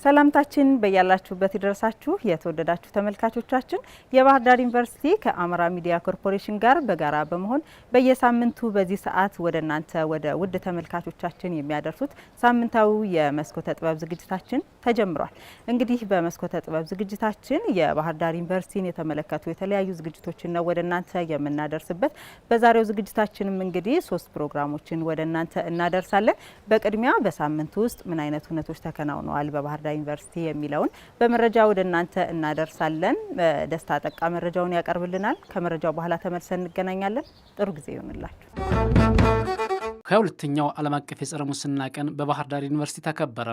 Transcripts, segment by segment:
ሰላምታችን በያላችሁበት ይድረሳችሁ የተወደዳችሁ ተመልካቾቻችን የባህር ዳር ዩኒቨርሲቲ ከአማራ ሚዲያ ኮርፖሬሽን ጋር በጋራ በመሆን በየሳምንቱ በዚህ ሰዓት ወደ እናንተ ወደ ውድ ተመልካቾቻችን የሚያደርሱት ሳምንታዊ የመስኮተ ጥበብ ዝግጅታችን ተጀምሯል። እንግዲህ በመስኮተ ጥበብ ዝግጅታችን የባህር ዳር ዩኒቨርሲቲን የተመለከቱ የተለያዩ ዝግጅቶችን ነው ወደ እናንተ የምናደርስበት። በዛሬው ዝግጅታችንም እንግዲህ 3 ፕሮግራሞችን ወደ እናንተ እናደርሳለን። በቅድሚያ በሳምንቱ ውስጥ ምን አይነት ሁነቶች ተከናውነዋል በባህር ዳር ዩኒቨርሲቲ የሚለውን በመረጃ ወደ እናንተ እናደርሳለን። ደስታ ጠቃ መረጃውን ያቀርብልናል። ከመረጃው በኋላ ተመልሰን እንገናኛለን። ጥሩ ጊዜ ይሁንላችሁ። ከሁለተኛው ዓለም አቀፍ የጸረ ሙስና ቀን በባህር ዳር ዩኒቨርሲቲ ተከበረ።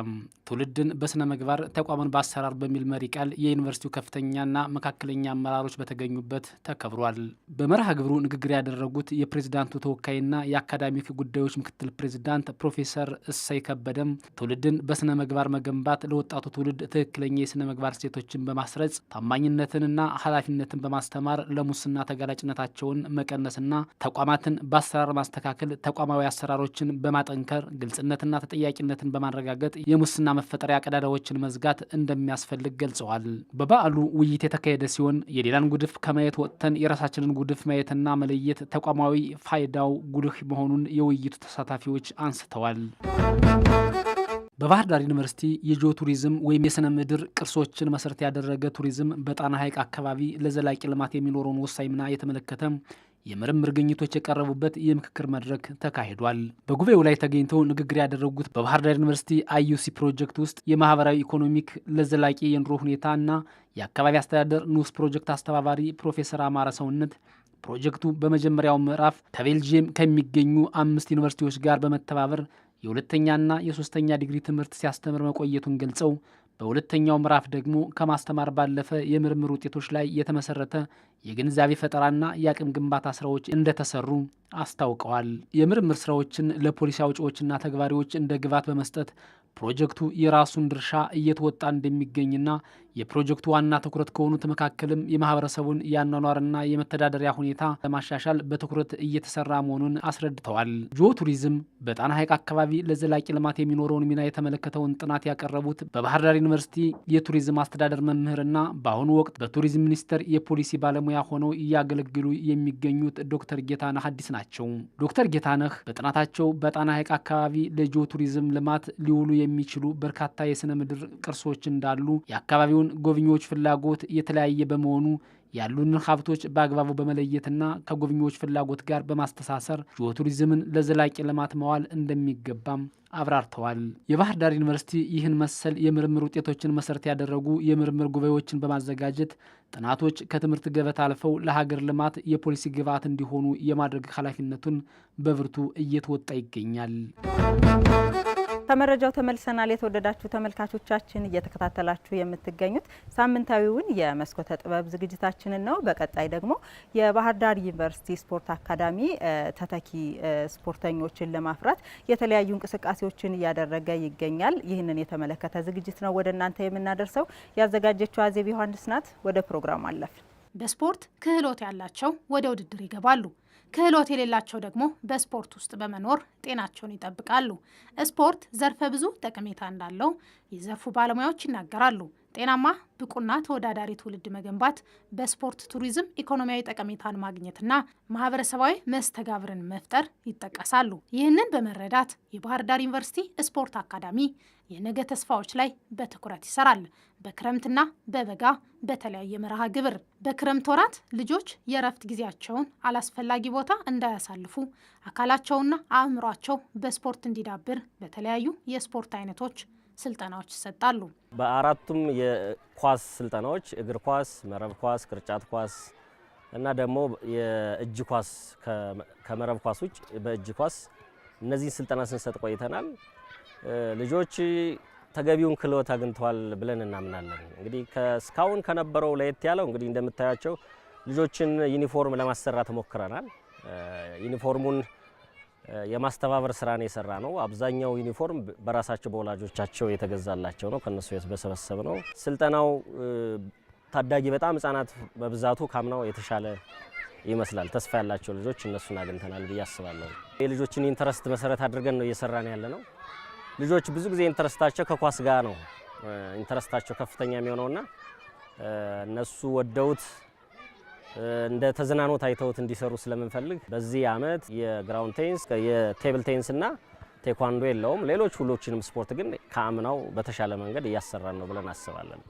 ትውልድን በስነ ምግባር ተቋምን በአሰራር በሚል መሪ ቃል የዩኒቨርሲቲው ከፍተኛና መካከለኛ አመራሮች በተገኙበት ተከብሯል። በመርሃ ግብሩ ንግግር ያደረጉት የፕሬዝዳንቱ ተወካይና የአካዳሚክ ጉዳዮች ምክትል ፕሬዝዳንት ፕሮፌሰር እሰይ ከበደም ትውልድን በስነ ምግባር መገንባት ለወጣቱ ትውልድ ትክክለኛ የስነ ምግባር እሴቶችን በማስረጽ ታማኝነትንና ኃላፊነትን በማስተማር ለሙስና ተጋላጭነታቸውን መቀነስና ተቋማትን በአሰራር ማስተካከል ተቋማዊ አሰራሮችን በማጠንከር ግልጽነትና ተጠያቂነትን በማረጋገጥ የሙስና መፈጠሪያ ቀዳዳዎችን መዝጋት እንደሚያስፈልግ ገልጸዋል። በበዓሉ ውይይት የተካሄደ ሲሆን የሌላን ጉድፍ ከማየት ወጥተን የራሳችንን ጉድፍ ማየትና መለየት ተቋማዊ ፋይዳው ጉልህ መሆኑን የውይይቱ ተሳታፊዎች አንስተዋል። በባህር ዳር ዩኒቨርሲቲ የጂኦ ቱሪዝም ወይም የስነ ምድር ቅርሶችን መሰረት ያደረገ ቱሪዝም በጣና ሐይቅ አካባቢ ለዘላቂ ልማት የሚኖረውን ወሳኝ ሚና የተመለከተ የምርምር ግኝቶች የቀረቡበት የምክክር መድረክ ተካሂዷል። በጉባኤው ላይ ተገኝተው ንግግር ያደረጉት በባህር ዳር ዩኒቨርሲቲ IUC ፕሮጀክት ውስጥ የማህበራዊ ኢኮኖሚክ ለዘላቂ የኑሮ ሁኔታና የአካባቢ አስተዳደር ንዑስ ፕሮጀክት አስተባባሪ ፕሮፌሰር አማረ ሰውነት ፕሮጀክቱ በመጀመሪያው ምዕራፍ ከቤልጂየም ከሚገኙ 5 ዩኒቨርሲቲዎች ጋር በመተባበር የሁለተኛና የሶስተኛ ዲግሪ ትምህርት ሲያስተምር መቆየቱን ገልጸው በሁለተኛው ምዕራፍ ደግሞ ከማስተማር ባለፈ የምርምር ውጤቶች ላይ የተመሰረተ የግንዛቤ ፈጠራና የአቅም ግንባታ ስራዎች እንደተሰሩ አስታውቀዋል። የምርምር ስራዎችን ለፖሊሲ አውጪዎችና ተግባሪዎች እንደ ግብዓት በመስጠት ፕሮጀክቱ የራሱን ድርሻ እየተወጣ እንደሚገኝና የፕሮጀክቱ ዋና ትኩረት ከሆኑት መካከልም የማህበረሰቡን የአኗኗርና የመተዳደሪያ ሁኔታ ለማሻሻል በትኩረት እየተሰራ መሆኑን አስረድተዋል። ጂኦ ቱሪዝም በጣና ሐይቅ አካባቢ ለዘላቂ ልማት የሚኖረውን ሚና የተመለከተውን ጥናት ያቀረቡት በባህር ዳር ዩኒቨርሲቲ የቱሪዝም አስተዳደር መምህርና በአሁኑ ወቅት በቱሪዝም ሚኒስቴር የፖሊሲ ባለሙያ ሆነው እያገለግሉ የሚገኙት ዶክተር ጌታነህ አዲስ ናቸው። ዶክተር ጌታነህ በጥናታቸው በጣና ሐይቅ አካባቢ ለጂኦ ቱሪዝም ልማት ሊውሉ የሚችሉ በርካታ የስነ ምድር ቅርሶች እንዳሉ የአካባቢውን ጎብኚዎች ፍላጎት የተለያየ በመሆኑ ያሉን ሀብቶች በአግባቡ በመለየትና ከጎብኚዎች ፍላጎት ጋር በማስተሳሰር ጂኦ ቱሪዝምን ለዘላቂ ልማት ማዋል እንደሚገባም አብራርተዋል። የባህር ዳር ዩኒቨርሲቲ ይህን መሰል የምርምር ውጤቶችን መሰረት ያደረጉ የምርምር ጉባኤዎችን በማዘጋጀት ጥናቶች ከትምህርት ገበታ አልፈው ለሀገር ልማት የፖሊሲ ግብዓት እንዲሆኑ የማድረግ ኃላፊነቱን በብርቱ እየተወጣ ይገኛል። ከመረጃው ተመልሰናል። የተወደዳችሁ ተመልካቾቻችን እየተከታተላችሁ የምትገኙት ሳምንታዊውን የመስኮተ ጥበብ ዝግጅታችንን ነው። በቀጣይ ደግሞ የባህር ዳር ዩኒቨርሲቲ ስፖርት አካዳሚ ተተኪ ስፖርተኞችን ለማፍራት የተለያዩ እንቅስቃሴዎችን እያደረገ ይገኛል። ይህንን የተመለከተ ዝግጅት ነው ወደ እናንተ የምናደርሰው። ያዘጋጀችው አዜብ ዮሐንስ ናት። ወደ ፕሮግራም አለፍ። በስፖርት ክህሎት ያላቸው ወደ ውድድር ይገባሉ። ክህሎት የሌላቸው ደግሞ በስፖርት ውስጥ በመኖር ጤናቸውን ይጠብቃሉ። ስፖርት ዘርፈ ብዙ ጠቀሜታ እንዳለው የዘርፉ ባለሙያዎች ይናገራሉ። ጤናማ ብቁና ተወዳዳሪ ትውልድ መገንባት በስፖርት ቱሪዝም ኢኮኖሚያዊ ጠቀሜታን ማግኘትና ማህበረሰባዊ መስተጋብርን መፍጠር ይጠቀሳሉ። ይህንን በመረዳት የባህር ዳር ዩኒቨርሲቲ ስፖርት አካዳሚ የነገ ተስፋዎች ላይ በትኩረት ይሰራል። በክረምትና በበጋ በተለያየ መርሃ ግብር በክረምት ወራት ልጆች የእረፍት ጊዜያቸውን አላስፈላጊ ቦታ እንዳያሳልፉ አካላቸውና አእምሯቸው በስፖርት እንዲዳብር በተለያዩ የስፖርት አይነቶች ስልጠናዎች ይሰጣሉ። በአራቱም የኳስ ስልጠናዎች እግር ኳስ፣ መረብ ኳስ፣ ቅርጫት ኳስ እና ደግሞ የእጅ ኳስ ከመረብ ኳስ ውጭ በእጅ ኳስ እነዚህን ስልጠና ስንሰጥ ቆይተናል። ልጆች ተገቢውን ክህሎት አግኝተዋል ብለን እናምናለን። እንግዲህ እስካሁን ከነበረው ለየት ያለው እንግዲህ እንደምታያቸው ልጆችን ዩኒፎርም ለማሰራት ሞክረናል። ዩኒፎርሙን የማስተባበር ስራ ነው የሰራ ነው። አብዛኛው ዩኒፎርም በራሳቸው በወላጆቻቸው የተገዛላቸው ነው፣ ከነሱ የተበሰበሰበ ነው። ስልጠናው ታዳጊ በጣም ህጻናት በብዛቱ ካምናው የተሻለ ይመስላል። ተስፋ ያላቸው ልጆች እነሱን አግኝተናል ብዬ አስባለሁ። የልጆችን ኢንተረስት መሰረት አድርገን ነው እየሰራን ያለ ነው። ልጆች ብዙ ጊዜ ኢንተረስታቸው ከኳስ ጋር ነው። ኢንተረስታቸው ከፍተኛ የሚሆነውና እነሱ ወደውት እንደ ተዝናኖት አይተውት እንዲሰሩ ስለምንፈልግ በዚህ አመት የግራውንድ ቴኒስ፣ የቴብል ቴኒስ እና ቴኳንዶ የለውም። ሌሎች ሁሎችንም ስፖርት ግን ከአምናው በተሻለ መንገድ እያሰራን ነው ብለን አስባለን።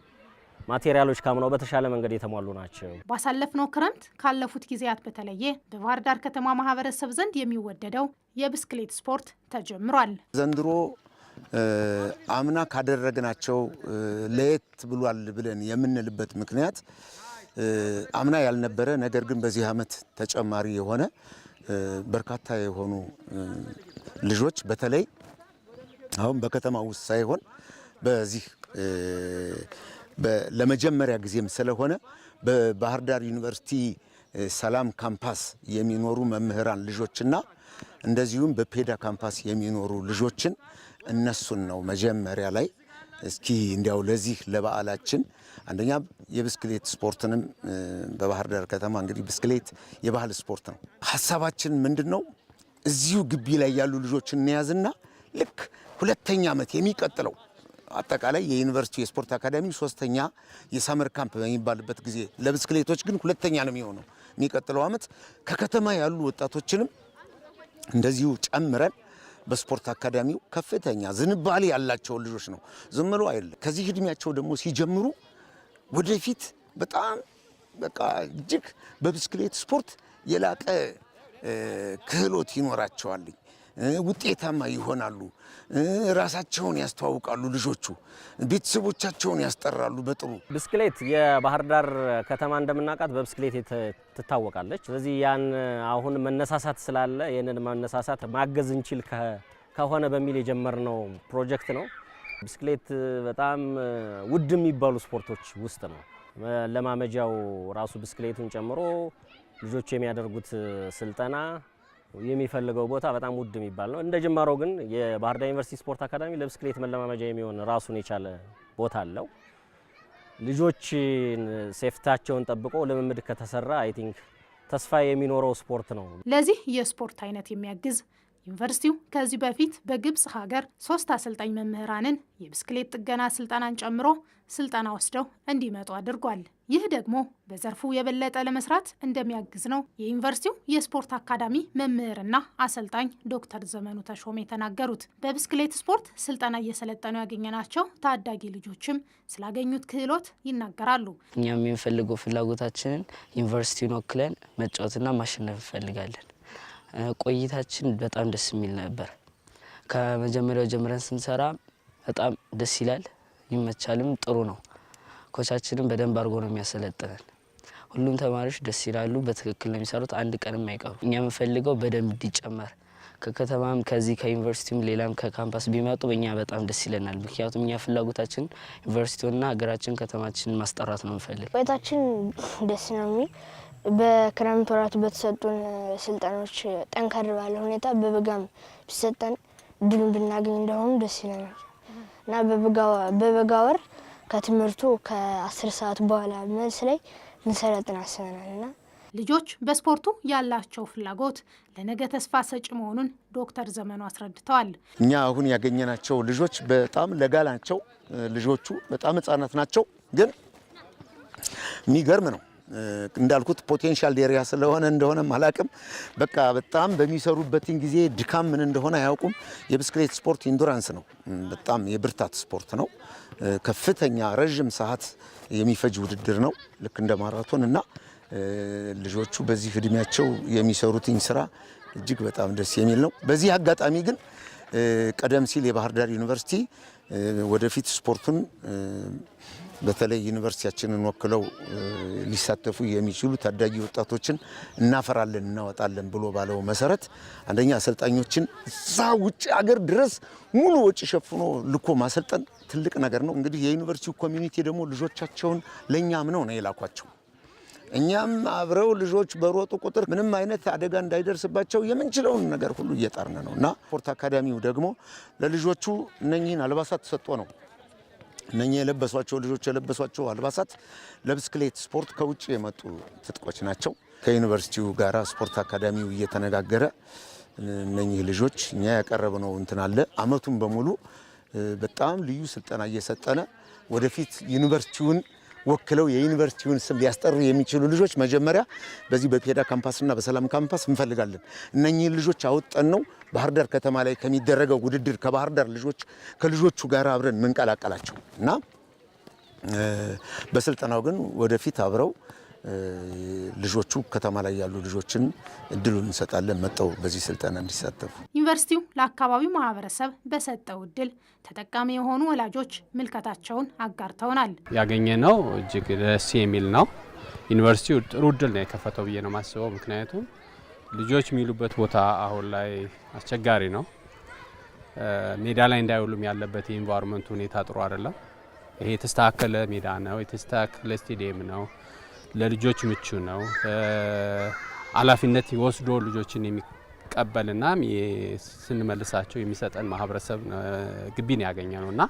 ማቴሪያሎች ከአምናው በተሻለ መንገድ የተሟሉ ናቸው። ባሳለፍነው ክረምት ካለፉት ጊዜያት በተለየ በባህር ዳር ከተማ ማህበረሰብ ዘንድ የሚወደደው የብስክሌት ስፖርት ተጀምሯል። ዘንድሮ አምና ካደረግናቸው ለየት ብሏል ብለን የምንልበት ምክንያት አምና ያልነበረ ነገር ግን በዚህ አመት ተጨማሪ የሆነ በርካታ የሆኑ ልጆች በተለይ አሁን በከተማ ውስጥ ሳይሆን በዚህ ለመጀመሪያ ጊዜም ስለሆነ በባህር ዳር ዩኒቨርሲቲ ሰላም ካምፓስ የሚኖሩ መምህራን ልጆችና እንደዚሁም በፔዳ ካምፓስ የሚኖሩ ልጆችን እነሱን ነው መጀመሪያ ላይ እስኪ እንዲያው ለዚህ ለበዓላችን አንደኛ የብስክሌት ስፖርትንም በባህር ዳር ከተማ እንግዲህ ብስክሌት የባህል ስፖርት ነው። ሐሳባችን ምንድነው? እዚሁ ግቢ ላይ ያሉ ልጆችን እንያዝና ልክ ሁለተኛ ዓመት የሚቀጥለው አጠቃላይ የዩኒቨርሲቲ የስፖርት አካዳሚ ሶስተኛ የሳመር ካምፕ በሚባልበት ጊዜ ለብስክሌቶች ግን ሁለተኛ ነው የሚሆነው። የሚቀጥለው ዓመት ከከተማ ያሉ ወጣቶችንም እንደዚሁ ጨምረን በስፖርት አካዳሚው ከፍተኛ ዝንባሌ ያላቸው ልጆች ነው፣ ዝም ብሎ አይደለም። ከዚህ እድሜያቸው ደግሞ ሲጀምሩ ወደፊት በጣም በቃ እጅግ በብስክሌት ስፖርት የላቀ ክህሎት ይኖራቸዋል፣ ውጤታማ ይሆናሉ፣ ራሳቸውን ያስተዋውቃሉ፣ ልጆቹ ቤተሰቦቻቸውን ያስጠራሉ። በጥሩ ብስክሌት የባህር ዳር ከተማ እንደምናውቃት በብስክሌት ትታወቃለች። ስለዚህ ያን አሁን መነሳሳት ስላለ ይህንን መነሳሳት ማገዝ እንችል ከሆነ በሚል የጀመርነው ፕሮጀክት ነው። ብስክሌት በጣም ውድ የሚባሉ ስፖርቶች ውስጥ ነው። ለማመጃው ራሱ ብስክሌቱን ጨምሮ ልጆች የሚያደርጉት ስልጠና የሚፈልገው ቦታ በጣም ውድ የሚባል ነው። እንደ ጅማሮ ግን የባህር ዳር ዩኒቨርሲቲ ስፖርት አካዳሚ ለብስክሌት መለማመጃ የሚሆን ራሱን የቻለ ቦታ አለው። ልጆች ሴፍታቸውን ጠብቆ ልምምድ ከተሰራ አይ ቲንክ ተስፋ የሚኖረው ስፖርት ነው። ለዚህ የስፖርት አይነት የሚያግዝ ዩኒቨርሲቲው ከዚህ በፊት በግብጽ ሀገር 3 አሰልጣኝ መምህራንን የብስክሌት ጥገና ስልጠናን ጨምሮ ስልጠና ወስደው እንዲመጡ አድርጓል። ይህ ደግሞ በዘርፉ የበለጠ ለመስራት እንደሚያግዝ ነው የዩኒቨርሲቲው የስፖርት አካዳሚ መምህርና አሰልጣኝ ዶክተር ዘመኑ ተሾመ የተናገሩት። በብስክሌት ስፖርት ስልጠና እየሰለጠኑ ያገኘናቸው ታዳጊ ልጆችም ስላገኙት ክህሎት ይናገራሉ። እኛም የምንፈልገው ፍላጎታችንን ዩኒቨርሲቲውን ወክለን መጫወትና ማሸነፍ እንፈልጋለን። ቆይታችን በጣም ደስ የሚል ነበር። ከመጀመሪያው ጀምረን ስንሰራ በጣም ደስ ይላል፣ ይመቻልም፣ ጥሩ ነው። ኮቻችንም በደንብ አድርጎ ነው የሚያሰለጥነን። ሁሉም ተማሪዎች ደስ ይላሉ፣ በትክክል ነው የሚሰሩት፣ አንድ ቀንም አይቀሩ። እኛ የምንፈልገው በደንብ እንዲጨመር ከከተማም ከዚህ ከዩኒቨርሲቲውም ሌላም ከካምፓስ ቢመጡ በእኛ በጣም ደስ ይለናል። ምክንያቱም እኛ ፍላጎታችን ዩኒቨርሲቲውና ሀገራችን ከተማችን ማስጠራት ነው የምንፈልግ። ቆይታችን ደስ ነው የሚል በክረምት ወራት በተሰጡን ስልጠናዎች ጠንከር ባለ ሁኔታ በበጋም ቢሰጠን ድሉን ብናገኝ እንደሆኑ ደስ ይለናል እና በበጋ ወር ከትምህርቱ ከ10 ሰዓት በኋላ መልስ ላይ እንሰለጥን አስበናልና ልጆች በስፖርቱ ያላቸው ፍላጎት ለነገ ተስፋ ሰጪ መሆኑን ዶክተር ዘመኑ አስረድተዋል። እኛ አሁን ያገኘናቸው ልጆች በጣም ለጋ ናቸው። ልጆቹ በጣም ህጻናት ናቸው፣ ግን የሚገርም ነው። እንዳልኩት ፖቴንሻል ኤሪያ ስለሆነ እንደሆነ ማላቅም በቃ በጣም በሚሰሩበትን ጊዜ ድካም ምን እንደሆነ አያውቁም። የብስክሌት ስፖርት ኢንዱራንስ ነው፣ በጣም የብርታት ስፖርት ነው። ከፍተኛ ረጅም ሰዓት የሚፈጅ ውድድር ነው፣ ልክ እንደ ማራቶን እና ልጆቹ በዚህ እድሜያቸው የሚሰሩትኝ ስራ እጅግ በጣም ደስ የሚል ነው። በዚህ አጋጣሚ ግን ቀደም ሲል የባህር ዳር ዩኒቨርሲቲ ወደፊት ስፖርቱን በተለይ ዩኒቨርሲቲያችንን ወክለው ሊሳተፉ የሚችሉ ታዳጊ ወጣቶችን እናፈራለን እናወጣለን ብሎ ባለው መሰረት አንደኛ አሰልጣኞችን እዛ ውጭ ሀገር ድረስ ሙሉ ወጪ ሸፍኖ ልኮ ማሰልጠን ትልቅ ነገር ነው። እንግዲህ የዩኒቨርሲቲው ኮሚኒቲ ደግሞ ልጆቻቸውን ለኛ አምነው ነው የላኳቸው። እኛም አብረው ልጆች በሮጡ ቁጥር ምንም አይነት አደጋ እንዳይደርስባቸው የምንችለውን ነገር ሁሉ እየጣርን ነውና ስፖርት አካዳሚው ደግሞ ለልጆቹ እነኚህን አልባሳት ተሰጥቶ ነው። እነኚህ የለበሷቸው ልጆች የለበሷቸው አልባሳት ለብስክሌት ስፖርት ከውጭ የመጡ ትጥቆች ናቸው። ከዩኒቨርሲቲው ጋራ ስፖርት አካዳሚው እየተነጋገረ እነኚህ ልጆች እኛ ያቀረብነው እንትን አለ አመቱን በሙሉ በጣም ልዩ ስልጠና እየሰጠነ ወደፊት ዩኒቨርሲቲውን ወክለው የዩኒቨርሲቲውን ስም ሊያስጠሩ የሚችሉ ልጆች መጀመሪያ በዚህ በፔዳ ካምፓስና በሰላም ካምፓስ እንፈልጋለን። እነኚህ ልጆች አውጠን ነው ባህር ዳር ከተማ ላይ ከሚደረገው ውድድር ከባህር ዳር ከልጆቹ ጋር አብረን ምንቀላቀላቸው እና በስልጠናው ግን ወደፊት አብረው ልጆቹ ከተማ ላይ ያሉ ልጆችን እድሉን እንሰጣለን መጣው በዚህ ስልጠና እንዲሳተፉ። ዩኒቨርሲቲው ለአካባቢው ማህበረሰብ በሰጠው እድል ተጠቃሚ የሆኑ ወላጆች ምልከታቸውን አጋርተውናል። ያገኘነው እጅግ ደስ የሚል ነው። ዩኒቨርሲቲው ጥሩ እድል ነው የከፈተው ብዬ ነው ማስበው። ምክንያቱም ልጆች የሚሉበት ቦታ አሁን ላይ አስቸጋሪ ነው። ሜዳ ላይ እንዳይውሉም ያለበት የኢንቫይሮንመንት ሁኔታ ጥሩ አይደለም። ይሄ የተስተካከለ ሜዳ ነው፣ የተስተካከለ ስቴዲየም ነው፣ ለልጆች ምቹ ነው። ኃላፊነት ወስዶ ልጆችን የሚቀበልና ስንመልሳቸው የሚሰጠን ማህበረሰብ ግቢ ነው ያገኘነውና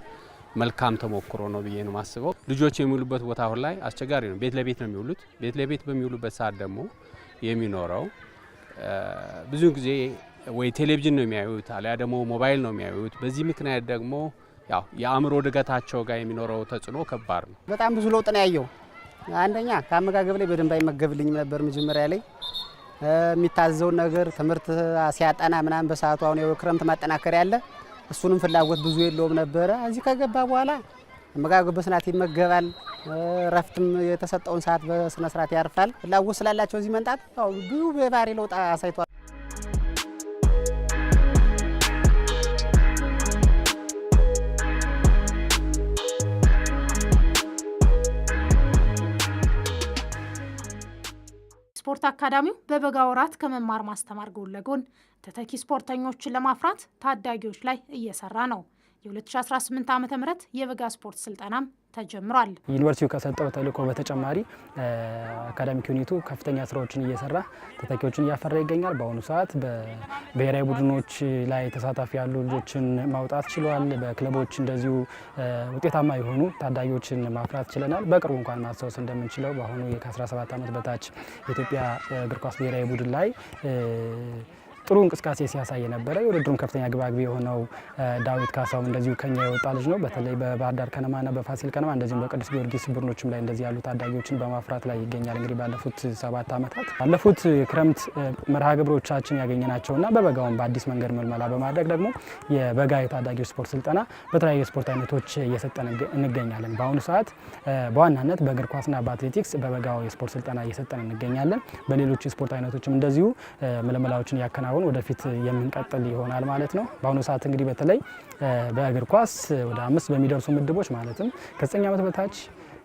መልካም ተሞክሮ ነው ብዬ ነው ማስበው። ልጆች የሚውሉበት ቦታ አሁን ላይ አስቸጋሪ ነው። ቤት ለቤት ነው የሚውሉት። ቤት ለቤት በሚውሉበት ሰዓት ደግሞ የሚኖረው ብዙ ጊዜ ወይ ቴሌቪዥን ነው የሚያዩት አሊያ ደግሞ ሞባይል ነው የሚያዩት። በዚህ ምክንያት ደግሞ ያው የአእምሮ እድገታቸው ጋር የሚኖረው ተጽዕኖ ከባድ ነው። በጣም ብዙ ለውጥ ነው ያየው። አንደኛ ከአመጋገብ ላይ በደንብ አይመገብልኝም ነበር መጀመሪያ ላይ የሚታዘውን ነገር ትምህርት ሲያጠና ምናምን በሰዓቱ አሁን የክረምት ማጠናከር ያለ እሱንም ፍላጎት ብዙ የለውም ነበረ። እዚህ ከገባ በኋላ አመጋገብ በስርዓት ይመገባል። ረፍትም የተሰጠውን ሰዓት በስነ ስርዓት ያርፋል። ፍላጎት ስላላቸው እዚህ መምጣት ያው ብዙ በባህሪ ለውጥ አሳይቷል። ስፖርት አካዳሚው በበጋ ወራት ከመማር ማስተማር ጎን ለጎን ተተኪ ስፖርተኞችን ለማፍራት ታዳጊዎች ላይ እየሰራ ነው። የ2018 ዓ.ም የበጋ ስፖርት ስልጠናም ተጀምሯል። ዩኒቨርሲቲው ከሰጠው ተልዕኮ በተጨማሪ አካዳሚክ ዩኒቱ ከፍተኛ ስራዎችን እየሰራ ተተኪዎችን እያፈራ ይገኛል። በአሁኑ ሰዓት በብሔራዊ ቡድኖች ላይ ተሳታፊ ያሉ ልጆችን ማውጣት ችሏል። በክለቦች እንደዚሁ ውጤታማ የሆኑ ታዳጊዎችን ማፍራት ችለናል። በቅርቡ እንኳን ማስታወስ እንደምንችለው በአሁኑ ከ17 ዓመት በታች የኢትዮጵያ እግር ኳስ ብሔራዊ ቡድን ላይ ጥሩ እንቅስቃሴ ሲያሳይ የነበረ የውድድሩን ከፍተኛ ግባግቢ የሆነው ዳዊት ካሳውም እንደዚሁ ከኛ የወጣ ልጅ ነው። በተለይ በባህር ዳር ከነማና በፋሲል ከነማ እንደዚሁም በቅዱስ ጊዮርጊስ ቡድኖችም ላይ እንደዚህ ያሉ ታዳጊዎችን በማፍራት ላይ ይገኛል። እንግዲህ ባለፉት 7 ዓመታት ባለፉት ክረምት መርሃ ግብሮቻችን ያገኘናቸውና በበጋውን በአዲስ መንገድ መልመላ በማድረግ ደግሞ የበጋ የታዳጊዎች ስፖርት ስልጠና በተለያዩ የስፖርት አይነቶች እየሰጠን እንገኛለን። በአሁኑ ሰዓት በዋናነት በእግር ኳስና በአትሌቲክስ በበጋው የስፖርት ስልጠና እየሰጠን እንገኛለን። በሌሎች የስፖርት አይነቶችም እንደዚሁ ምልመላዎችን ያከናወን ወደፊት የምንቀጥል ይሆናል ማለት ነው። በአሁኑ ሰዓት እንግዲህ በተለይ በእግር ኳስ ወደ 5 በሚደርሱ ምድቦች ማለትም ከ9 ዓመት በታች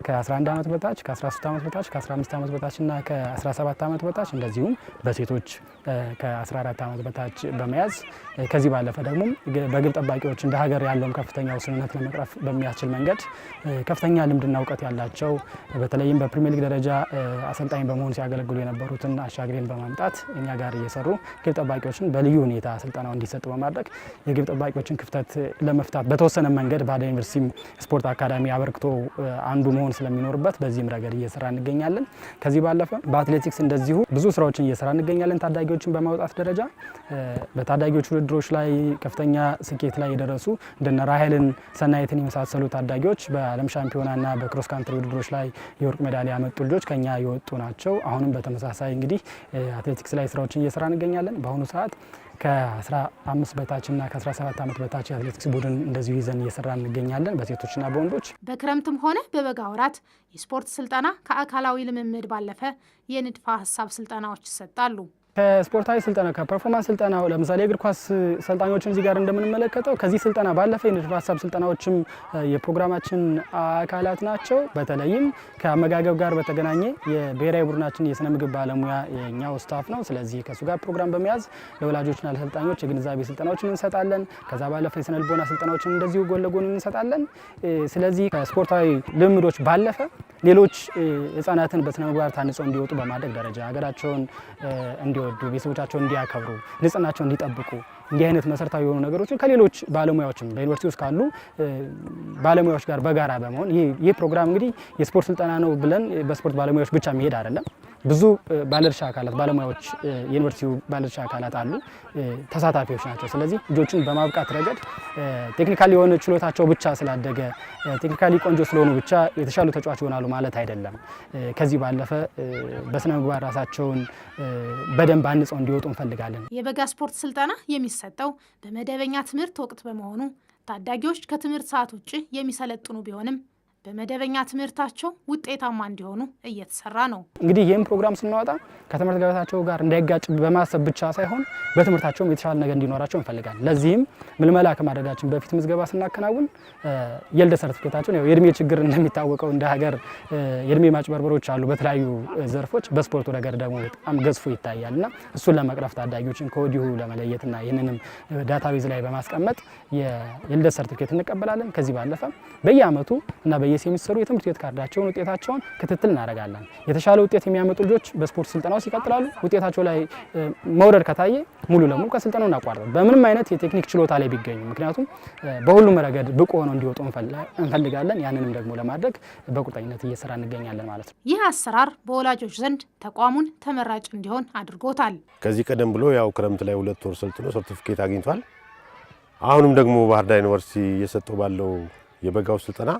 ከ11 ዓመት በታች ከ13 ዓመት በታች ከ15 ዓመት በታች እና ከ17 ዓመት በታች እንደዚሁም በሴቶች ከ14 ዓመት በታች በመያዝ ከዚህ ባለፈ ደግሞ በግብ ጠባቂዎች እንደ ሀገር ያለውን ከፍተኛ ውስንነት ለመቅረፍ በሚያስችል መንገድ ከፍተኛ ልምድና እውቀት ያላቸው በተለይም በፕሪሚየር ሊግ ደረጃ አሰልጣኝ በመሆን ሲያገለግሉ የነበሩትን አሻግሬን በማምጣት እኛ ጋር እየሰሩ ግብ ጠባቂዎችን በልዩ ሁኔታ ስልጠናው እንዲሰጥ በማድረግ የግብ ጠባቂዎችን ክፍተት ለመፍታት በተወሰነ መንገድ ባህር ዳር ዩኒቨርሲቲ ስፖርት አካዳሚ አበርክቶ አንዱ መሆን ስለሚኖርበት በዚህም ረገድ እየሰራ እንገኛለን። ከዚህ ባለፈ በአትሌቲክስ እንደዚሁ ብዙ ስራዎችን እየሰራ እንገኛለን። ታዳጊዎችን በማውጣት ደረጃ በታዳጊዎች ውድድሮች ላይ ከፍተኛ ስኬት ላይ የደረሱ እንደነ ራሄልን ሰናይትን የመሳሰሉ ታዳጊዎች በዓለም ሻምፒዮናና በክሮስ ካንትሪ ውድድሮች ላይ የወርቅ ሜዳሊያ ያመጡ ልጆች ከኛ የወጡ ናቸው። አሁንም በተመሳሳይ እንግዲህ አትሌቲክስ ላይ ስራዎችን እየሰራ እንገኛለን። በአሁኑ ሰዓት ከ15 በታችና ከ17 ዓመት በታች የአትሌቲክስ ቡድን እንደዚሁ ይዘን እየሰራ እንገኛለን በሴቶችና በወንዶች። በክረምትም ሆነ በበጋ ወራት የስፖርት ስልጠና ከአካላዊ ልምምድ ባለፈ የንድፈ ሀሳብ ስልጠናዎች ይሰጣሉ። ከስፖርታዊ ስልጠና ከፐርፎርማንስ ስልጠና ለምሳሌ የእግር ኳስ ሰልጣኞችን እዚህ ጋር እንደምንመለከተው ከዚህ ስልጠና ባለፈ የንድፈ ሀሳብ ስልጠናዎችም የፕሮግራማችን አካላት ናቸው። በተለይም ከአመጋገብ ጋር በተገናኘ የብሔራዊ ቡድናችን የስነ ምግብ ባለሙያ የኛው ስታፍ ነው። ስለዚህ ከሱ ጋር ፕሮግራም በመያዝ ለወላጆችና ለሰልጣኞች የግንዛቤ ስልጠናዎችን እንሰጣለን። ከዛ ባለፈ የስነ ልቦና ስልጠናዎችን እንደዚሁ ጎን ለጎን እንሰጣለን። ስለዚህ ከስፖርታዊ ልምዶች ባለፈ ሌሎች ህጻናትን በስነ ምግባር ታንጸው እንዲወጡ በማድረግ ደረጃ ሀገራቸውን እንዲወዱ ቤተሰቦቻቸውን እንዲያከብሩ ንጽህናቸውን እንዲጠብቁ እንዲህ አይነት መሰረታዊ የሆኑ ነገሮችን ከሌሎች ባለሙያዎችም በዩኒቨርሲቲ ውስጥ ካሉ ባለሙያዎች ጋር በጋራ በመሆን ይህ ፕሮግራም እንግዲህ የስፖርት ስልጠና ነው ብለን በስፖርት ባለሙያዎች ብቻ መሄድ አይደለም። ብዙ ባለድርሻ አካላት ባለሙያዎች የዩኒቨርሲቲው ባለድርሻ አካላት አሉ፣ ተሳታፊዎች ናቸው። ስለዚህ ልጆችን በማብቃት ረገድ ቴክኒካሊ የሆነ ችሎታቸው ብቻ ስላደገ ቴክኒካሊ ቆንጆ ስለሆኑ ብቻ የተሻሉ ተጫዋች ይሆናሉ ማለት አይደለም። ከዚህ ባለፈ በስነ ምግባር ራሳቸውን በደንብ አንጸው እንዲወጡ እንፈልጋለን። የበጋ ስፖርት ስልጠና የሚሰጠው በመደበኛ ትምህርት ወቅት በመሆኑ ታዳጊዎች ከትምህርት ሰዓት ውጭ የሚሰለጥኑ ቢሆንም በመደበኛ ትምህርታቸው ውጤታማ እንዲሆኑ እየተሰራ ነው። እንግዲህ ይህም ፕሮግራም ስናወጣ ከትምህርት ገበታቸው ጋር እንዳይጋጭ በማሰብ ብቻ ሳይሆን በትምህርታቸውም የተሻለ ነገር እንዲኖራቸው እንፈልጋለን። ለዚህም ምልመላ ከማድረጋችን በፊት ምዝገባ ስናከናውን የልደት ሰርቲፊኬታቸውን የእድሜ ችግር እንደሚታወቀው እንደ ሀገር የእድሜ ማጭበርበሮች አሉ በተለያዩ ዘርፎች፣ በስፖርቱ ነገር ደግሞ በጣም ገዝፎ ይታያል እና እሱን ለመቅረፍ ታዳጊዎችን ከወዲሁ ለመለየትና ይህንንም ዳታቤዝ ላይ በማስቀመጥ የልደት ሰርቲፊኬት እንቀበላለን። ከዚህ ባለፈ በየአመቱ እና በየሴሚስተሩ የትምህርት ቤት ካርዳቸውን ውጤታቸውን ክትትል እናደርጋለን። የተሻለ ውጤት የሚያመጡ ልጆች በስፖርት ስልጠናው ይቀጥላሉ። ውጤታቸው ላይ መውረድ ከታየ ሙሉ ለሙሉ ከስልጠናው እናቋርጣለን፣ በምንም አይነት የቴክኒክ ችሎታ ላይ ቢገኙ። ምክንያቱም በሁሉም ረገድ ብቁ ሆነው እንዲወጡ እንፈልጋለን። ያንንም ደግሞ ለማድረግ በቁርጠኝነት እየሰራ እንገኛለን ማለት ነው። ይህ አሰራር በወላጆች ዘንድ ተቋሙን ተመራጭ እንዲሆን አድርጎታል። ከዚህ ቀደም ብሎ ያው ክረምት ላይ 2 ወር ሰልጥኖ ሰርቲፊኬት አግኝቷል። አሁንም ደግሞ ባህር ዳር ዩኒቨርሲቲ እየሰጠው ባለው የበጋው ስልጠና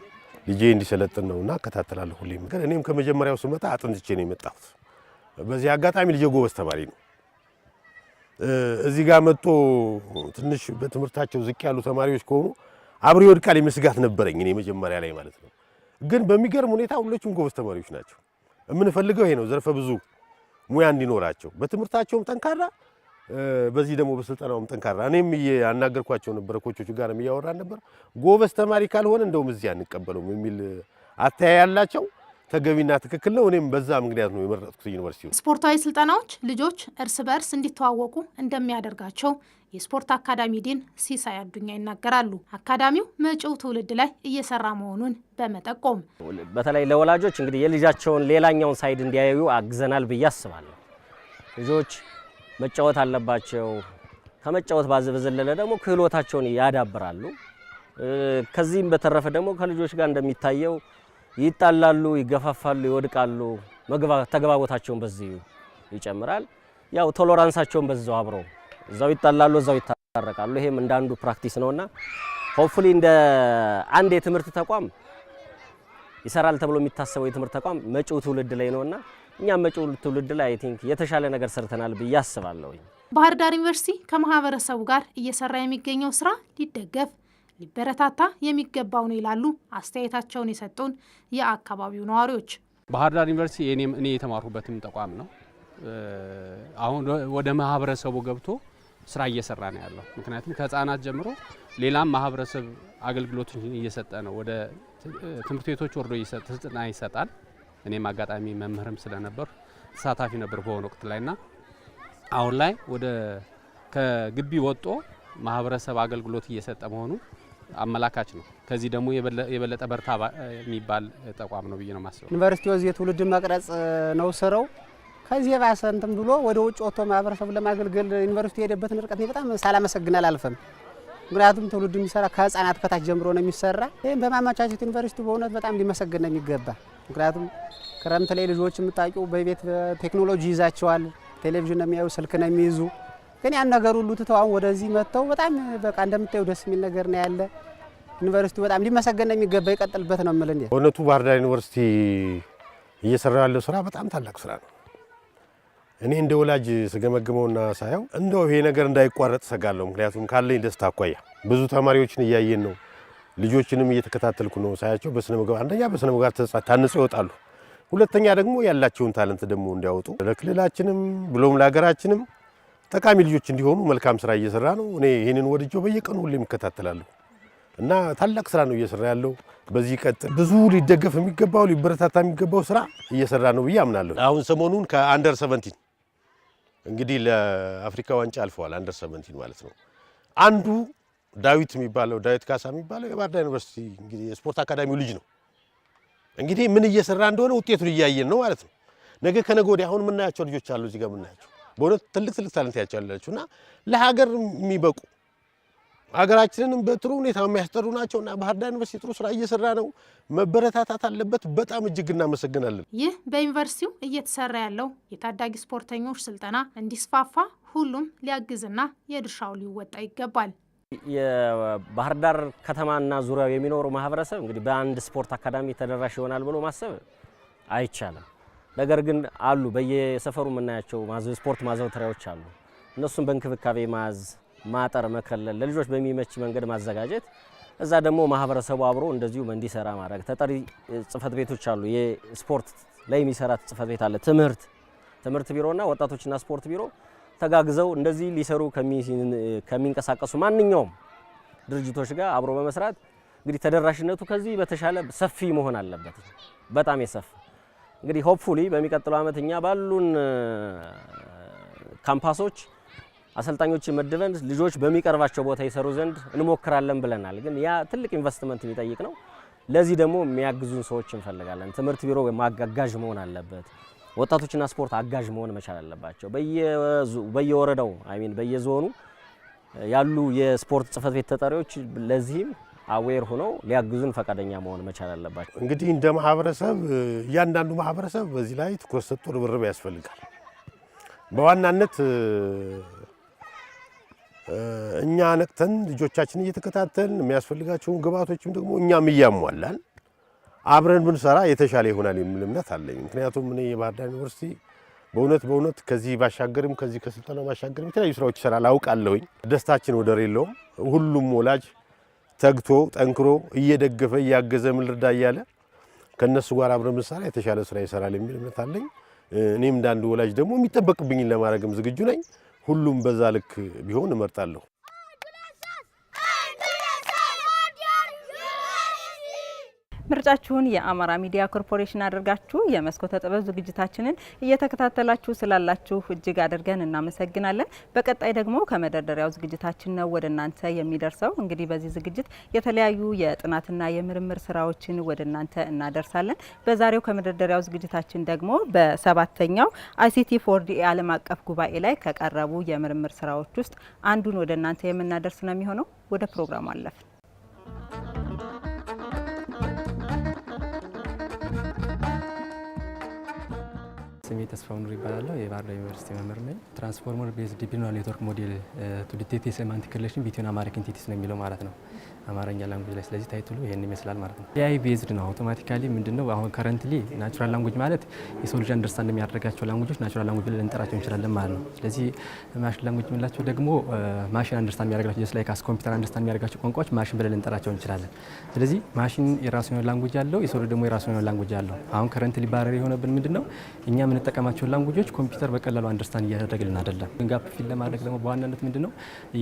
ልጄ እንዲሰለጥን ነውና እከታተላለሁ ሁሌም። ግን እኔም ከመጀመሪያው ስመጣ አጥንትቼ ነው የመጣሁት። በዚህ አጋጣሚ ልጄ ጎበዝ ተማሪ ነው። እዚህ ጋር መጥቶ ትንሽ በትምህርታቸው ዝቅ ያሉ ተማሪዎች ከሆኑ አብሮ ይወድቃል የሚስጋት ነበረኝ እኔ መጀመሪያ ላይ ማለት ነው። ግን በሚገርም ሁኔታ ሁሎቹም ጎበዝ ተማሪዎች ናቸው። የምንፈልገው ይሄ ነው፣ ዘርፈ ብዙ ሙያ እንዲኖራቸው በትምህርታቸውም ጠንካራ፣ በዚህ ደግሞ በስልጠናውም ጠንካራ። እኔም ያናገርኳቸው ነበር፣ ኮቾቹ ጋር እያወራን ነበር። ጎበዝ ተማሪ ካልሆነ እንደውም እዚህ አንቀበለውም የሚል አተያይ ያላቸው ተገቢና ትክክል ነው። እኔም በዛ ምክንያት ነው የመረጥኩት ዩኒቨርሲቲው። ስፖርታዊ ስልጠናዎች ልጆች እርስ በርስ እንዲተዋወቁ እንደሚያደርጋቸው የስፖርት አካዳሚ ዲን ሲሳይ አዱኛ ይናገራሉ። አካዳሚው መጪው ትውልድ ላይ እየሰራ መሆኑን በመጠቆም በተለይ ለወላጆች እንግዲህ የልጃቸውን ሌላኛውን ሳይድ እንዲያዩ አግዘናል ብዬ አስባለሁ። ልጆች መጫወት አለባቸው። ከመጫወት በዘለለ ደግሞ ክህሎታቸውን ያዳብራሉ። ከዚህም በተረፈ ደግሞ ከልጆች ጋር እንደሚታየው ይጣላሉ፣ ይገፋፋሉ፣ ይወድቃሉ። ተግባቦታቸውን በዚህ ይጨምራል። ያው ቶለራንሳቸውን በዛው አብረው እዛው ይጣላሉ፣ እዛው ይታረቃሉ። ይሄም እንደ አንዱ ፕራክቲስ ነውና ሆፕፉሊ እንደ አንድ የትምህርት ተቋም ይሰራል ተብሎ የሚታሰበው የትምህርት ተቋም መጪው ትውልድ ላይ ነውና እኛም መጪው ትውልድ ላይ አይ ቲንክ የተሻለ ነገር ሰርተናል ብዬ አስባለሁ። ባህር ዳር ዩኒቨርሲቲ ከማህበረሰቡ ጋር እየሰራ የሚገኘው ስራ ሊደገፍ ሊበረታታ የሚገባው ነው ይላሉ አስተያየታቸውን የሰጡን የአካባቢው ነዋሪዎች። ባህር ዳር ዩኒቨርሲቲ እኔ የተማርኩበትም ተቋም ነው። አሁን ወደ ማህበረሰቡ ገብቶ ስራ እየሰራ ነው ያለው። ምክንያቱም ከህፃናት ጀምሮ ሌላም ማህበረሰብ አገልግሎቶችን እየሰጠ ነው። ወደ ትምህርት ቤቶች ወርዶ ስልጠና ይሰጣል። እኔም አጋጣሚ መምህርም ስለነበር ተሳታፊ ነበር በሆነ ወቅት ላይና አሁን ላይ ወደ ከግቢ ወጥቶ ማህበረሰብ አገልግሎት እየሰጠ መሆኑ አመላካች ነው። ከዚህ ደግሞ የበለጠ በርታ የሚባል ተቋም ነው ብዬ ነው ማስበው። ዩኒቨርሲቲው እዚህ ትውልድ መቅረጽ ነው ስራው። ከዚህ የባሰ እንትን ብሎ ወደ ውጭ ወጥቶ ማህበረሰቡን ለማገልገል ዩኒቨርሲቲ የሄደበትን ርቀት በጣም ሳላመሰግን አላልፍም። ምክንያቱም ትውልድ የሚሰራ ከህፃናት ከታች ጀምሮ ነው የሚሰራ። ይህም በማመቻቸት ዩኒቨርሲቲው በእውነት በጣም ሊመሰገን ነው የሚገባ። ምክንያቱም ክረምት ላይ ልጆች የምታውቂው በቤት ቴክኖሎጂ ይዛቸዋል፣ ቴሌቪዥን ነው የሚያዩ፣ ስልክ ነው የሚይዙ። ግን ያን ነገር ሁሉ ትተው አሁን ወደዚህ መጥተው በጣም በቃ እንደምታዩ ደስ የሚል ነገር ነው ያለ። ዩኒቨርሲቲው በጣም ሊመሰገን ነው የሚገባ፣ ይቀጥልበት ነው የምልህ። እውነቱ ባህር ዳር ዩኒቨርሲቲ እየሰራ ያለው ስራ በጣም ታላቅ ስራ ነው። እኔ እንደ ወላጅ ስገመግመውና ሳየው እንደው ይሄ ነገር እንዳይቋረጥ ሰጋለሁ። ምክንያቱም ካለኝ ደስታ አኳያ ብዙ ተማሪዎችን እያየን ነው፣ ልጆችንም እየተከታተልኩ ነው ሳያቸው በስነ ምግባር አንደኛ በስነ ምግባር ታንጸው ይወጣሉ፣ ሁለተኛ ደግሞ ያላቸውን ታለንት ደግሞ እንዲያወጡ ለክልላችንም ብሎም ለሀገራችንም ጠቃሚ ልጆች እንዲሆኑ መልካም ስራ እየሰራ ነው። እኔ ይሄንን ወድጄው በየቀኑ ሁሌም እከታተላለሁ እና ታላቅ ስራ ነው እየሰራ ያለው። በዚህ ቀጥል። ብዙ ሊደገፍ የሚገባው ሊበረታታ የሚገባው ስራ እየሰራ ነው ብዬ አምናለሁ። አሁን ሰሞኑን ከአንደር 17 እንግዲህ ለአፍሪካ ዋንጫ አልፈዋል። አንደር 17 ማለት ነው። አንዱ ዳዊት የሚባለው ዳዊት ካሳ የሚባለው የባህር ዳር ዩኒቨርሲቲ እንግዲህ የስፖርት አካዳሚው ልጅ ነው። እንግዲህ ምን እየሰራ እንደሆነ ውጤቱን እያየን ነው ማለት ነው። ነገ ከነገ ወዲያ አሁን የምናያቸው ልጆች አሉ እዚህ ጋር የምናያቸው በእውነት ትልቅ ታለንት ያላቸውና ለሀገር የሚበቁ ሀገራችንንም በጥሩ ሁኔታ የሚያስጠሩ ናቸውና ባህር ዳር ዩኒቨርሲቲ ጥሩ ስራ እየሰራ ነው። መበረታታት አለበት። በጣም እጅግ እናመሰግናለን። ይህ በዩኒቨርሲቲው እየተሰራ ያለው የታዳጊ ስፖርተኞች ስልጠና እንዲስፋፋ ሁሉም ሊያግዝና የድርሻው ሊወጣ ይገባል። የባህር ዳር ከተማና ዙሪያው የሚኖሩ ማህበረሰብ እንግዲህ በአንድ ስፖርት አካዳሚ ተደራሽ ይሆናል ብሎ ማሰብ አይቻልም። ነገር ግን አሉ በየሰፈሩ የምናያቸው ስፖርት ማዘውተሪያዎች አሉ። እነሱን በእንክብካቤ ማዝ ማጠር መከለል ለልጆች በሚመች መንገድ ማዘጋጀት እዛ ደግሞ ማህበረሰቡ አብሮ እንደዚሁ እንዲሰራ ማድረግ ተጠሪ ጽፈት ቤቶች አሉ። የስፖርት ላይ የሚሰራ ጽፈት ቤት አለ። ትምህርት ቢሮና ወጣቶችና ስፖርት ቢሮ ተጋግዘው እንደዚህ ሊሰሩ ከሚንቀሳቀሱ ማንኛውም ድርጅቶች ጋር አብሮ በመስራት እንግዲህ ተደራሽነቱ ከዚህ በተሻለ ሰፊ መሆን አለበት። በጣም የሰፋ እንግዲህ ሆፕፉሊ በሚቀጥለው ዓመት እኛ ባሉን ካምፓሶች አሰልጣኞችን መድበን ልጆች በሚቀርባቸው ቦታ ይሰሩ ዘንድ እንሞክራለን ብለናል። ግን ያ ትልቅ ኢንቨስትመንት የሚጠይቅ ነው። ለዚህ ደግሞ የሚያግዙን ሰዎች እንፈልጋለን። ትምህርት ቢሮ አጋዥ መሆን አለበት። ወጣቶችና ስፖርት አጋዥ መሆን መቻል አለባቸው። በየወረዳው በየዞኑ ያሉ የስፖርት ጽፈት ቤት ተጠሪዎች ለዚህም አዌር ሆነው ሊያግዙን ፈቃደኛ መሆን መቻል አለባቸው። እንግዲህ እንደ ማህበረሰብ እያንዳንዱ ማህበረሰብ በዚህ ላይ ትኩረት ሰጥቶ ርብርብ ያስፈልጋል። በዋናነት እኛ ነቅተን ልጆቻችን እየተከታተልን የሚያስፈልጋቸውን ግብዓቶችም ደግሞ እኛም እያሟላን አብረን ብንሰራ የተሻለ ይሆናል የሚል እምነት አለኝ። ምክንያቱም እኔ የባህር ዳር ዩኒቨርሲቲ በእውነት ከዚህ ባሻገርም ከዚህ ከስልጠናው ባሻገርም የተለያዩ ስራዎች ይሰራል አውቃለሁኝ። ደስታችን ወደር የለውም። ሁሉም ወላጅ ተግቶ ጠንክሮ እየደገፈ እያገዘ ምን ልርዳ እያለ ከነሱ ጋር አብረን ብንሰራ የተሻለ ስራ ይሰራል የሚል እምነት አለኝ። እኔም እንዳንድ ወላጅ ደግሞ የሚጠበቅብኝን ለማድረግም ዝግጁ ነኝ። ሁሉም በዛ ልክ ቢሆን እመርጣለሁ። ምርጫችሁን የአማራ ሚዲያ ኮርፖሬሽን አድርጋችሁ የመስኮተ ጥበብ ዝግጅታችንን እየተከታተላችሁ ስላላችሁ እጅግ አድርገን እናመሰግናለን። በቀጣይ ደግሞ ከመደርደሪያው ዝግጅታችን ነው ወደ እናንተ የሚደርሰው። እንግዲህ በዚህ ዝግጅት የተለያዩ የጥናትና የምርምር ስራዎችን ወደ እናንተ እናደርሳለን። በዛሬው ከመደርደሪያው ዝግጅታችን ደግሞ በሰባተኛው ICT 4D ዓለም አቀፍ ጉባኤ ላይ ከቀረቡ የምርምር ስራዎች ውስጥ አንዱን ወደ እናንተ የምናደርስ ነው የሚሆነው። ወደ ፕሮግራሙ አለፍን። ስሜ ተስፋው ኑር ይባላል። የባህር ዳር ዩኒቨርሲቲ መምህር ነኝ። ትራንስፎርመር ቤዝድ ዲፕ ኒውራል ኔትወርክ ሞዴል ቱ ዲቴክት ሴማንቲክ ሪሌሽን ቢትዊን አማሪክ ኢንቲቲስ ነው የሚለው ማለት ነው አማርኛ ላንጉጅ ላይ። ስለዚህ ታይትሉ ይሄን ይመስላል ማለት ነው። ኤአይ ቤዝድ ነው። አውቶማቲካሊ ምንድነው አሁን ከረንትሊ ናቹራል ላንጉጅ ማለት የሰው ልጅ አንደርስታንድ የሚያደርጋቸው ላንጉጆች ናቹራል ላንጉጅ ብለን ልንጠራቸው እንችላለን ማለት ነው። ስለዚህ ማሽን ላንጉጅ የምንላቸው ደግሞ ማሽን አንደርስታንድ የሚያደርጋቸው ጀስት ላይክ አስ ኮምፒውተር አንደርስታንድ የሚያደርጋቸው ቋንቋዎች ማሽን ብለን ልንጠራቸው እንችላለን። ስለዚህ ማሽን የራሱ የሆነ ላንጉጅ አለው፣ የሰው ልጅ ደግሞ የራሱ የሆነ ላንጉጅ አለው። አሁን ከረንትሊ ባረር የሆነብን ምንድነው እኛ የምንጠቀማቸው ላንጉጆች ኮምፒውተር በቀላሉ አንደርስታንድ እያደረገልን አይደለም። ጋፕ ፊል ለማድረግ ደግሞ በዋናነት ምንድነው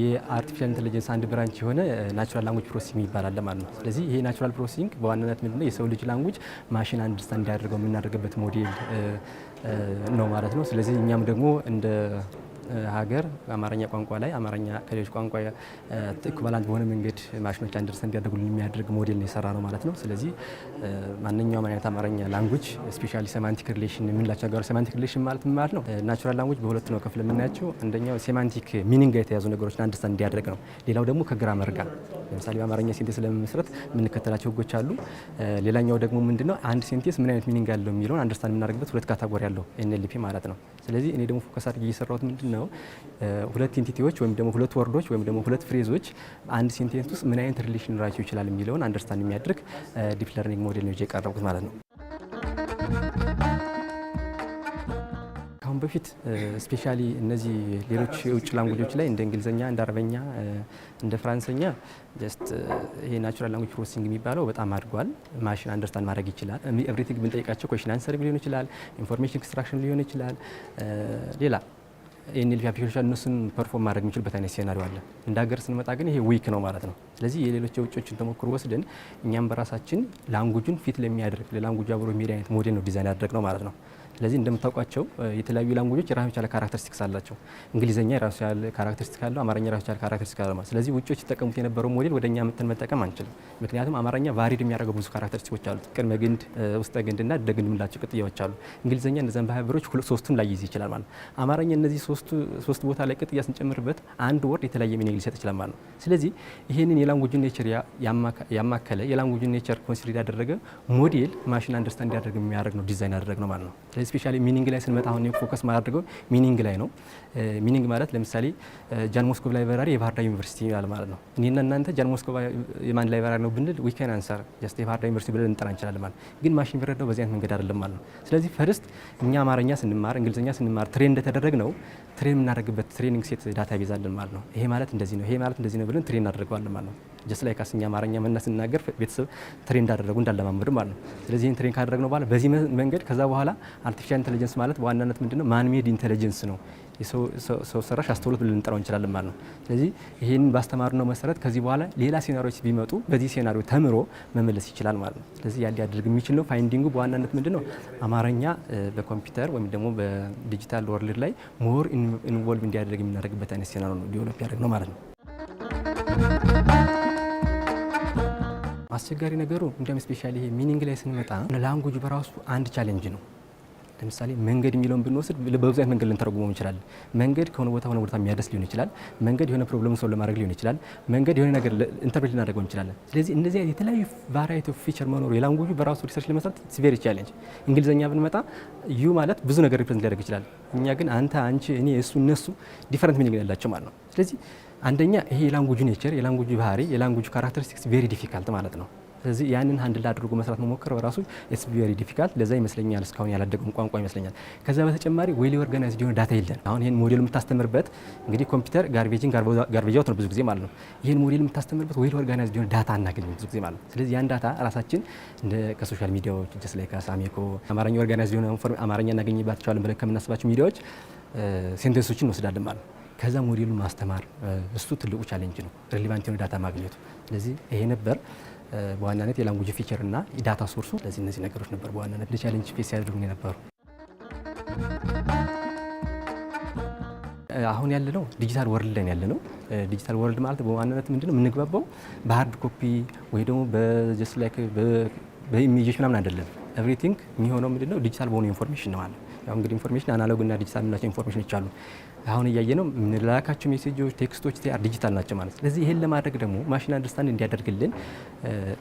የአርቲፊሻል ኢንተለጀንስ አንድ ብራንች የሆነ ናቹራል ላንጉጅ ፕሮሰሲንግ ይባላል ማለት ነው። ስለዚህ ይሄ ናቹራል ፕሮሰሲንግ በዋናነት ምንድነው የሰው ልጅ ላንጉጅ ማሽን አንደርስታንድ እንዲያደርገው የምናደርግበት ሞዴል ነው ማለት ነው። ስለዚህ እኛም ደግሞ እንደ ሀገር አማርኛ ቋንቋ ላይ አማርኛ ከሌሎች ቋንቋ ኢኩቫላንት በሆነ መንገድ ማሽኖች አንደርስታንድ እንዲያደርጉልን የሚያደርግ ሞዴል ነው የሰራ ነው ማለት ነው። ስለዚህ ማንኛውም አይነት አማርኛ ላንጉጅ ስፔሻሊ ሴማንቲክ ሪሌሽን የምንላቸው ነገሮች ሴማንቲክ ሪሌሽን ማለት ምን ማለት ነው? ናቹራል ላንጉጅ በሁለት ነው ክፍል የምናያቸው። አንደኛው ሴማንቲክ ሚኒንግ ጋር የተያዙ ነገሮችን አንደርስታንድ እንዲያደርግ ነው። ሌላው ደግሞ ከግራመር ጋር ለምሳሌ በአማርኛ ሴንቴንስ ለመመስረት የምንከተላቸው ህጎች አሉ። ሌላኛው ደግሞ ምንድነው አንድ ሴንቴንስ ምን አይነት ሚኒንግ አለው የሚለውን አንደርስታንድ የምናደርግበት ሁለት ካታጎሪ አለው ኤንኤልፒ ማለት ነው። ስለዚህ እኔ ደግሞ ፎከስ አድርጌ እየሰራሁት ምንድነው ሁለት ኢንቲቲዎች ወይም ደግሞ ሁለት ወርዶች ወይም ደግሞ ሁለት ፍሬዞች አንድ ሴንቴንስ ውስጥ ምን አይነት ሪሌሽን ሊኖራቸው ይችላል የሚለውን አንደርስታንድ የሚያደርግ ዲፕ ለርኒንግ ሞዴል ነው የቀረብኩት ማለት ነው። ከአሁን በፊት ስፔሻሊ እነዚህ ሌሎች የውጭ ላንጉጆች ላይ እንደ እንግሊዝኛ፣ እንደ አረበኛ፣ እንደ ፍራንሰኛ ጀስት ይሄ ናቹራል ላንጉጅ ፕሮሰሲንግ የሚባለው በጣም አድጓል። ማሽን አንደርስታንድ ማድረግ ይችላል። ኤቭሪቲንግ ብንጠይቃቸው ኩዌሽን አንሰር ሊሆን ይችላል፣ ኢንፎርሜሽን ኤክስትራክሽን ሊሆን ይችላል፣ ሌላ ኤንኤልፒ አፕሊኬሽን እነሱን ፐርፎርም ማድረግ የሚችልበት አይነት ሴናሪዮ አለ። እንደ ሀገር ስንመጣ ግን ይሄ ዊክ ነው ማለት ነው። ስለዚህ የሌሎች የውጮችን ተሞክሮ ወስደን እኛም በራሳችን ላንጉጁን ፊት ለሚያደርግ ለላንጉጁ አብሮ የሚሄድ አይነት ሞዴል ነው ዲዛይን ያደረግ ነው ማለት ነው። ስለዚህ እንደምታውቋቸው የተለያዩ ላንጉጆች የራሱ ያለ ካራክተሪስቲክስ አላቸው። እንግሊዘኛ የራሱ ያለ ካራክተሪስቲክስ አለው፣ አማርኛ የራሱ ያለ ካራክተሪስቲክስ አለው። ስለዚህ ውጪዎች ይጠቀሙት የነበረው ሞዴል ወደኛ መተን መጠቀም አንችልም። ምክንያቱም አማርኛ ቫሪድ የሚያደርገው ብዙ ካራክተሪስቲክሶች አሉት። ቅድመ ግንድ፣ ውስጠ ግንድና ደግንድ የምንላቸው ቅጥያዎች አሉ። እንግሊዘኛ እነዚያን ባህብሮች ሶስቱን ላይ ይዝ ይችላል ማለት ነው። አማርኛ እነዚህ ሶስት ቦታ ላይ ቅጥያ ስንጨምርበት አንድ ወርድ የተለያየ ሚኒንግ ሊሰጥ ይችላል ማለት ነው። ስለዚህ ይህንን የላንጉጅ ኔቸር ያማከለ የላንጉጅ ኔቸር ኮንሲደር ያደረገ ሞዴል ማሽን አንደርስታንድ ያደርግ የሚያደርግ ነው ዲዛይን ያደረግ ነው ማለት ነው። ስፔሻሊ ሚኒንግ ላይ ስንመጣ አሁን ፎከስ ማድረገው ሚኒንግ ላይ ነው። ሚኒንግ ማለት ለምሳሌ ጃን ሞስኮቭ ላይብራሪ የባህር ዳር ዩኒቨርሲቲ ይላል ማለት ነው። እኔና እናንተ ጃን ሞስኮቭ የማን ላይብራሪ ነው ብንል ዊ ካን አንሰር ጀስት የባህር ዳር ዩኒቨርሲቲ ብለን እንጠራ እንችላለን ማለት ግን ማሽን ቢረዳው በዚህ አይነት መንገድ አይደለም ማለት ነው። ስለዚህ ፈርስት እኛ አማርኛ ስንማር እንግሊዝኛ ስንማር ትሬን እንደተደረግ ነው ትሬን የምናደርግበት ትሬኒንግ ሴት ዳታ ቤዝ አለን ማለት ነው። ይሄ ማለት እንደዚህ ነው፣ ይሄ ማለት እንደዚህ ነው ብለን ትሬን እናደርገዋለን ማለት ነው። ጀስት ላይ ካስኛ አማርኛ መና ስናገር ቤተሰብ ትሬን እንዳደረጉ እንዳለማመድ ማለት ነው። ስለዚህ ይህን ትሬን ካደረግነው በኋላ በዚህ መንገድ ከዛ በኋላ አርቲፊሻል ኢንተለጀንስ ማለት በዋናነት ምንድነው ማን ሜድ ኢንተለጀንስ ነው፣ ሰው ሰራሽ አስተውሎት ብለን እንጠራው እንችላለን ማለት ነው። ስለዚህ ይህንን ባስተማርነው መሰረት ከዚህ በኋላ ሌላ ሴናሪዎች ቢመጡ በዚህ ሴናሪዮ ተምሮ መመለስ ይችላል ማለት ነው። ስለዚህ ያ ሊያደርግ የሚችል ነው። ፋይንዲንጉ በዋናነት ምንድነው አማርኛ በኮምፒውተር ወይም ደግሞ በዲጂታል ወርልድ ላይ ሞር ኢንቮልቭ እንዲያደርግ የምናደርግበት አይነት ሴናሪዮ ነው ዲቨሎፕ ያደርግ ነው ማለት ነው። አስቸጋሪ ነገሩ እንደም ስፔሻሊ ይሄ ሚኒንግ ላይ ስንመጣ ላንጉጅ በራሱ አንድ ቻሌንጅ ነው። ለምሳሌ መንገድ የሚለውን ብንወስድ በብዙ አይነት መንገድ ልንተረጉመው እንችላለን። መንገድ ከሆነ ቦታ ሆነ ቦታ የሚያደርስ ሊሆን ይችላል። መንገድ የሆነ ፕሮብለም ሶልቭ ለማድረግ ሊሆን ይችላል። መንገድ የሆነ ነገር ኢንተርፕሬት ልናደርገው እንችላለን። ስለዚህ እንደዚህ አይነት የተለያዩ ቫራይቲ ኦፍ ፊቸር መኖሩ የላንጉጁ በራሱ ሪሰርች ለመስራት ኢትስ ቬሪ ቻሌንጅ። እንግሊዝኛ ብንመጣ ዩ ማለት ብዙ ነገር ሪፕሬዘንት ሊያደርግ ይችላል። እኛ ግን አንተ፣ አንቺ፣ እኔ፣ እሱ፣ እነሱ ዲፈረንት ሚኒንግ ያላቸው ማለት ነው። ስለዚህ አንደኛ ይሄ የላንጉጁ ኔቸር፣ የላንጉጁ ባህሪ፣ የላንጉጁ ካራክተሪስቲክስ ቬሪ ዲፊካልት ማለት ነው። ስለዚህ ያንን ሃንድል አድርጎ መስራት መሞከር በራሱ ኢትስ ቬሪ ዲፊካልት። ለዛ ይመስለኛል እስካሁን ያላደገው ቋንቋ ይመስለኛል። ከዛ በተጨማሪ ዌል ኦርጋናይዝድ የሆነ ዳታ የለን። አሁን ይሄን ሞዴል የምታስተምርበት እንግዲህ ኮምፒውተር ጋርቤጅን ጋርቤጅ አውት ነው ብዙ ጊዜ ማለት ነው። ይሄን ሞዴል የምታስተምርበት ዌል ኦርጋናይዝድ የሆነ ዳታ አናገኝም ብዙ ጊዜ ማለት ነው። ስለዚህ ያን ዳታ ራሳችን እንደ ከሶሻል ሚዲያዎች ጀስት ላይክ አሳሜኮ አማርኛ ኦርጋናይዝድ የሆነ አማርኛ እናገኝባቸዋለን ብለን ከምናስባቸው ሚዲያዎች ሴንተንሶችን እንወስዳለን ማለት ነው። ከዛ ሞዴሉን ማስተማር እሱ ትልቁ ቻሌንጅ ነው፣ ሪሌቫንት የሆነ ዳታ ማግኘቱ። ስለዚህ ይሄ ነበር በዋናነት የላንጉጅ ፊቸር እና የዳታ ሶርሱ። ስለዚህ እነዚህ ነገሮች ነበር በዋናነት ለቻሌንጅ ፌስ ያደርጉ የነበሩ። አሁን ያለነው ዲጂታል ወርልድ ላይ ያለነው። ዲጂታል ወርልድ ማለት በዋናነት ምንድነው የምንግባባው በሃርድ ኮፒ ወይ ደግሞ በጀስት ላይክ በኢሜጆች ምናምን አይደለም። ኤቭሪቲንግ የሚሆነው ምንድነው ዲጂታል በሆነ ኢንፎርሜሽን ነው ማለት። ያው እንግዲህ ኢንፎርሜሽን አናሎግ እና ዲጂታል የምንላቸው ኢንፎርሜሽኖች አሉ። አሁን እያየ ነው የምንላካቸው ሜሴጆች፣ ቴክስቶች ዲጂታል ናቸው ማለት። ስለዚህ ይሄን ለማድረግ ደግሞ ማሽን አንደርስታንድ እንዲያደርግልን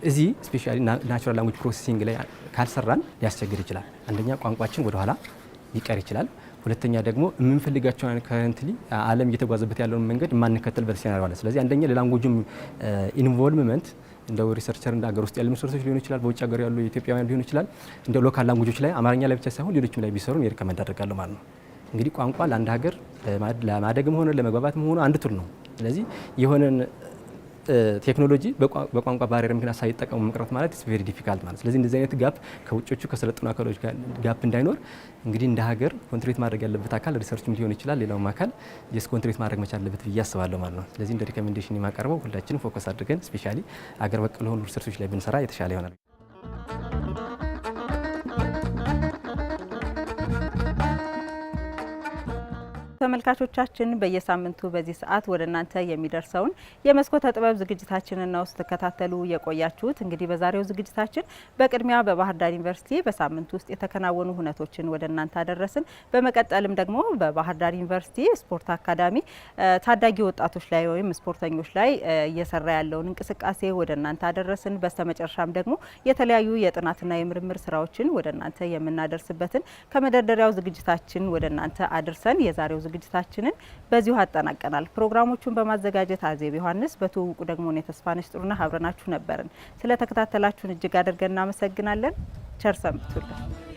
እዚህ ስፔሻሊ ናቹራል ላንጉጅ ፕሮሰሲንግ ላይ ካልሰራን ሊያስቸግር ይችላል። አንደኛ ቋንቋችን ወደኋላ ሊቀር ይችላል። ሁለተኛ ደግሞ የምንፈልጋቸው ከረንትሊ ዓለም እየተጓዘበት ያለውን መንገድ የማንከተልበት ሲናሪዮ አለ። ስለዚህ አንደኛ ለላንጉጅም ኢንቮልቭመንት እንደ ሪሰርቸር እንደ ሀገር ውስጥ ያሉ ሪሰርቾች ሊሆኑ ይችላል፣ በውጭ ሀገር ያሉ ኢትዮጵያውያን ሊሆኑ ይችላል። እንደ ሎካል ላንጉጆች ላይ አማርኛ ላይ ብቻ ሳይሆን ሌሎችም ላይ ቢሰሩ ሪከመንድ አደርጋለሁ ማለት ነው። እንግዲህ ቋንቋ ለአንድ ሀገር ለማደግም ሆነ ለመግባባትም ሆነ አንድ ቱል ነው። ስለዚህ የሆነን ቴክኖሎጂ በቋንቋ ባሪየር ምክንያት ሳይጠቀሙ መቅረት ማለት ኢትስ ቬሪ ዲፊካልት ማለት። ስለዚህ እንደዚህ አይነት ጋፕ ከውጮቹ ከሰለጠኑ አካሎች ጋር ጋፕ እንዳይኖር እንግዲህ እንደ ሀገር ኮንትሪቢዩት ማድረግ ያለበት አካል ሪሰርችም ሊሆን ይችላል፣ ሌላውም አካል ጀስት ኮንትሪቢዩት ማድረግ መቻል አለበት ብዬ አስባለሁ ማለት ነው። ስለዚህ እንደ ሪኮሜንዴሽን የማቀርበው ሁላችንም ፎከስ አድርገን ስፔሻሊ አገር በቀል የሆኑ ሪሰርቾች ላይ ብንሰራ የተሻለ ይሆናል። ተመልካቾቻችን በየሳምንቱ በዚህ ሰዓት ወደ እናንተ የሚደርሰውን የመስኮተ ጥበብ ዝግጅታችንን ነው ስትከታተሉ የቆያችሁት። እንግዲህ በዛሬው ዝግጅታችን በቅድሚያ በባህር ዳር ዩኒቨርሲቲ በሳምንቱ ውስጥ የተከናወኑ ሁነቶችን ወደ እናንተ አደረስን። በመቀጠልም ደግሞ በባህር ዳር ዩኒቨርሲቲ ስፖርት አካዳሚ ታዳጊ ወጣቶች ላይ ወይም ስፖርተኞች ላይ እየሰራ ያለውን እንቅስቃሴ ወደ እናንተ አደረስን። በስተመጨረሻም ደግሞ የተለያዩ የጥናትና የምርምር ስራዎችን ወደ እናንተ የምናደርስበትን ከመደርደሪያው ዝግጅታችን ወደ እናንተ አድርሰን የዛሬው ዝግጅታችንን በዚሁ አጠናቀናል። ፕሮግራሞቹን በማዘጋጀት አዜብ ዮሐንስ፣ በትውውቁ ደግሞ የተስፋነሽ ጥሩነህ አብረናችሁ ነበርን። ስለተከታተላችሁን እጅግ አድርገን እናመሰግናለን። ቸር ሰንብቱልን።